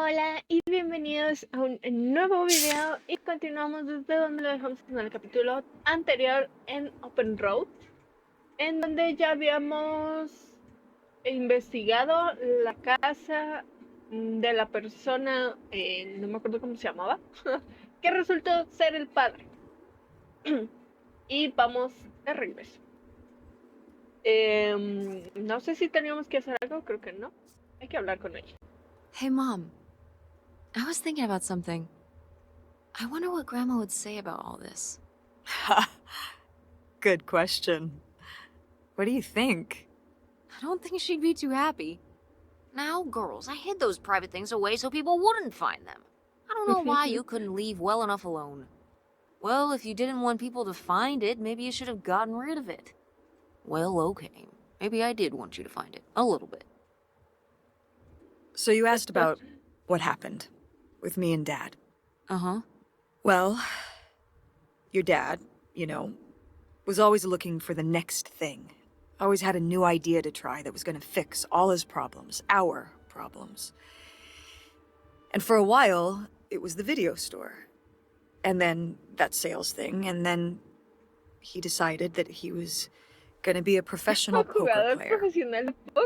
Hola y bienvenidos a un nuevo video y continuamos desde donde lo dejamos en el capítulo anterior en Open Road, en donde ya habíamos investigado la casa de la persona, no me acuerdo cómo se llamaba, que resultó ser el padre. Y vamos de regreso. No sé si teníamos que hacer algo, creo que no. Hay que hablar con ella. Hey, Mom. I was thinking about something. I wonder what Grandma would say about all this. Good question. What do you think? I don't think she'd be too happy. Now, girls, I hid those private things away so people wouldn't find them. I don't know why you couldn't leave well enough alone. Well, if you didn't want people to find it, maybe you should have gotten rid of it. Well, okay. Maybe I did want you to find it. A little bit. So you asked about what happened with me and Dad. Uh-huh. Well, your dad, was always looking for the next thing. Always had a new idea to try that was going to fix all his problems, our problems. And for a while, it was the video store. And then that sales thing, and then he decided that he was going to be a professional poker player.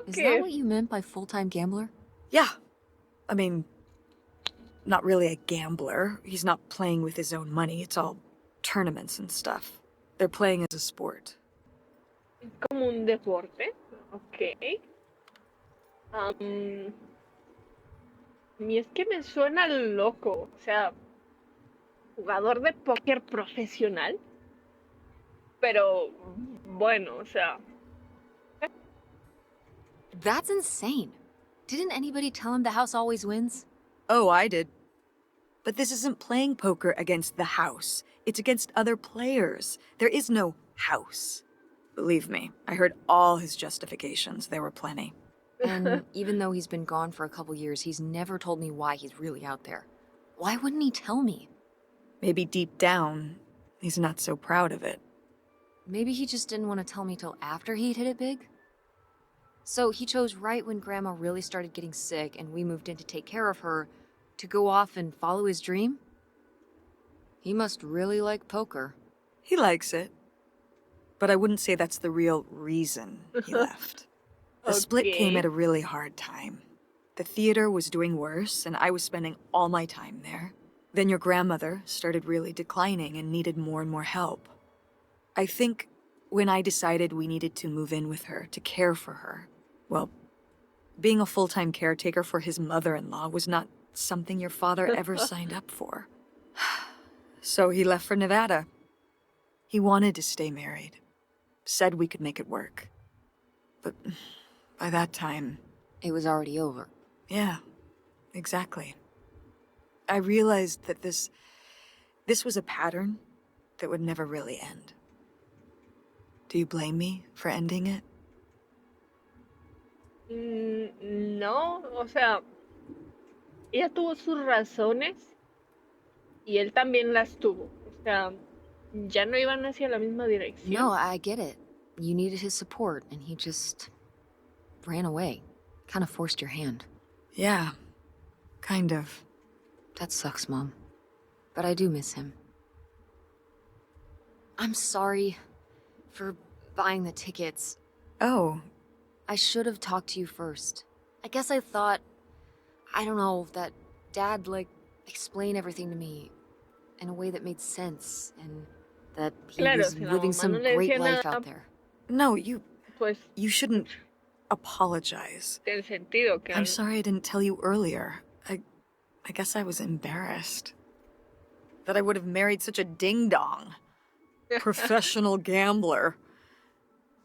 Is that what you meant by full-time gambler? Yeah. I mean, not really a gambler. He's not playing with his own money. It's all tournaments and stuff. They're playing as a sport. Como un deporte, ok. Y es que me suena loco, o sea, jugador de póker profesional. Pero bueno, o sea. That's insane. Didn't anybody tell him the house always wins? Oh, I did. But this isn't playing poker against the house. It's against other players. There is no house. Believe me, I heard all his justifications. There were plenty. And even though he's been gone for a couple years, he's never told me why he's really out there. Why wouldn't he tell me? Maybe deep down, he's not so proud of it. Maybe he just didn't want to tell me till after he'd hit it big? So he chose right when Grandma really started getting sick and we moved in to take care of her, to go off and follow his dream? He must really like poker. He likes it. But I wouldn't say that's the real reason he left. The split came at a really hard time. The theater was doing worse, and I was spending all my time there. Then your grandmother started really declining and needed more and more help. I think when I decided we needed to move in with her, to care for her, well, being a full-time caretaker for his mother-in-law was not something your father ever signed up for. So he left for Nevada. He wanted to stay married. Said we could make it work. But by that time... It was already over. Yeah, exactly. I realized that this was a pattern that would never really end. Do you blame me for ending it? No, o sea, ella tuvo sus razones y él también las tuvo. O sea, ya no iban hacia la misma dirección. No, I get it. You needed his support, and he just ran away. Kind of forced your hand. Yeah, kind of. That sucks, Mom. But I do miss him. I'm sorry for buying the tickets. Oh. I should have talked to you first. I guess I thought, I don't know, that Dad, explain everything to me in a way that made sense, and that he was living some great life out there. No, you shouldn't apologize. I'm sorry I didn't tell you earlier. I guess I was embarrassed. That I would have married such a ding-dong. Professional gambler.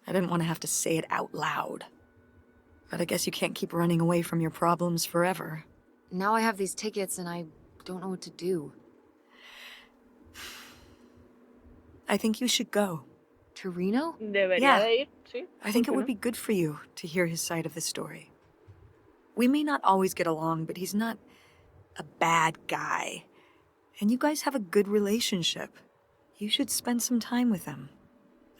I didn't want to have to say it out loud. But I guess you can't keep running away from your problems forever. Now I have these tickets and I don't know what to do. I think you should go. To Reno? Yeah. I think it would be good for you to hear his side of the story. We may not always get along, but he's not a bad guy. And you guys have a good relationship. You should spend some time with him.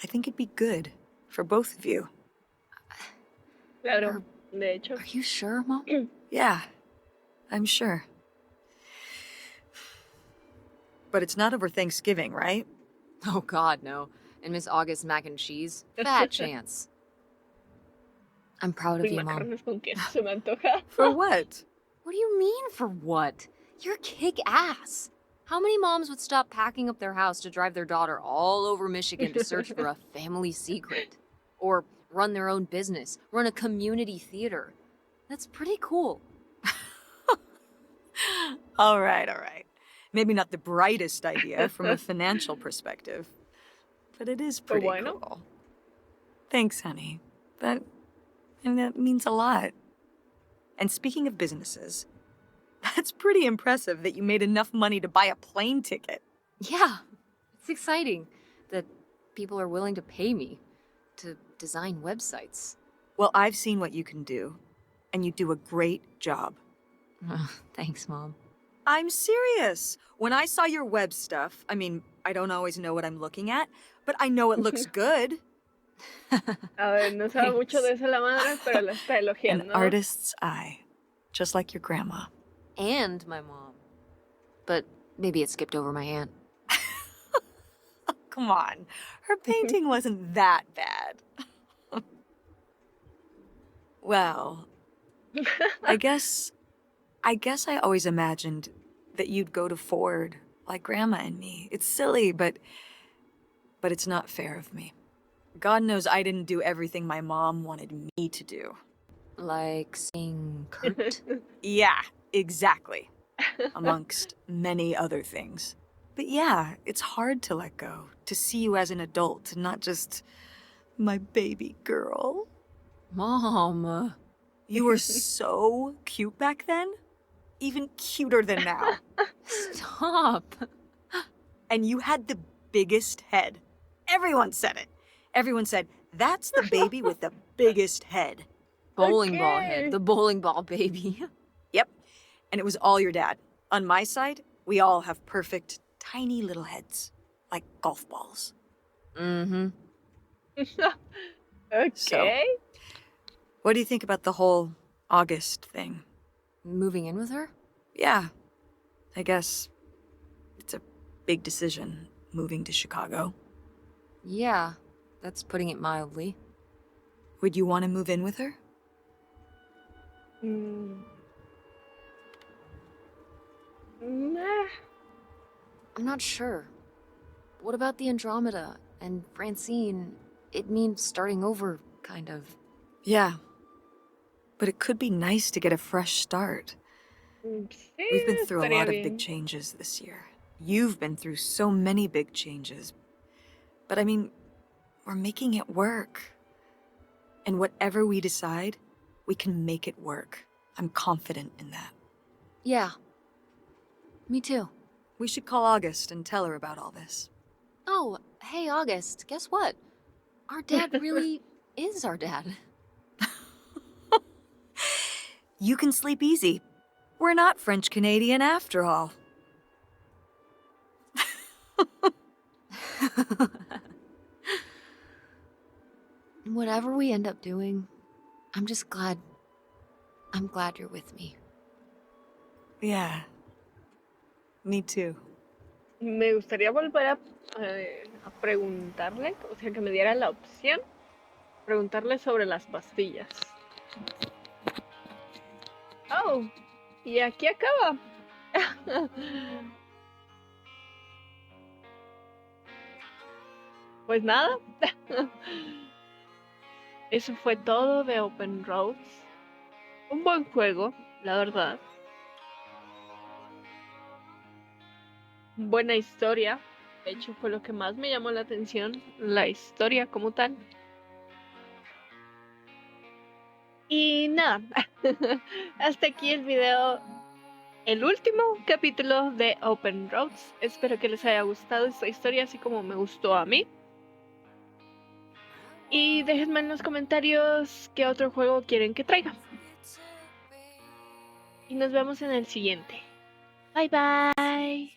I think it'd be good for both of you. Claro, de hecho. Are you sure, Mom? Yeah. I'm sure. But it's not over Thanksgiving, right? Oh God, no. And Miss August mac and cheese? Fat chance. I'm proud of Uy, you, Mom. macarrones con queso se me antoja. For what? What do you mean, for what? You're kick-ass. How many moms would stop packing up their house to drive their daughter all over Michigan to search for a family secret? Or run their own business, run a community theater? That's pretty cool. All right. Maybe not the brightest idea from a financial perspective, but it is pretty bueno. cool. Thanks, honey. That means a lot. And speaking of businesses, that's pretty impressive that you made enough money to buy a plane ticket. Yeah, it's exciting that people are willing to pay me to design websites. Well, I've seen what you can do, and you do a great job. Thanks, Mom. I'm serious. When I saw your web stuff, I mean, I don't always know what I'm looking at, but I know it looks good. A ver, no sabe mucho de eso la madre, pero la está An elogiando. artist's eye, just like your grandma. And my mom. But maybe it skipped over my aunt. Come on, her painting wasn't that bad. Well, I guess I always imagined that you'd go to Ford like Grandma and me. It's silly, but it's not fair of me. God knows I didn't do everything my mom wanted me to do. Like seeing Kurt? Yeah, exactly. Amongst many other things. But yeah, it's hard to let go, to see you as an adult, and not just my baby girl. Mom. You were so cute back then. Even cuter than now. Stop. And you had the biggest head. Everyone said it. Everyone said, that's the baby with the biggest head. Bowling ball Okay. head, the bowling ball baby. Yep. And it was all your dad. On my side, we all have perfect, tiny little heads. Like golf balls. Mm-hmm. Okay. So- What do you think about the whole August thing? Moving in with her? Yeah. I guess it's a big decision, moving to Chicago. Yeah, that's putting it mildly. Would you want to move in with her? Meh. I'm not sure. What about the Andromeda and Francine? It means starting over, kind of. Yeah. But it could be nice to get a fresh start. Sí, We've been through a estaría lot of bien. big changes this year. You've been through so many big changes. But I mean, we're making it work. And whatever we decide, we can make it work. I'm confident in that. Yeah. Me too. We should call August and tell her about all this. Oh, hey, August, guess what? Our dad really is our dad. You can sleep easy. We're not French-Canadian after all. Whatever we end up doing, I'm glad you're with me. Yeah. Me too. Me gustaría volver a preguntarle, o sea, que me diera la opción, preguntarle sobre las pastillas. Oh, y aquí acaba. Pues nada. Eso fue todo de Open Roads. Un buen juego, la verdad. Buena historia. De hecho, fue lo que más me llamó la atención, la historia como tal. Y nada, hasta aquí el video, el último capítulo de Open Roads. Espero que les haya gustado esta historia, así como me gustó a mí. Y déjenme en los comentarios qué otro juego quieren que traiga. Y nos vemos en el siguiente. Bye bye.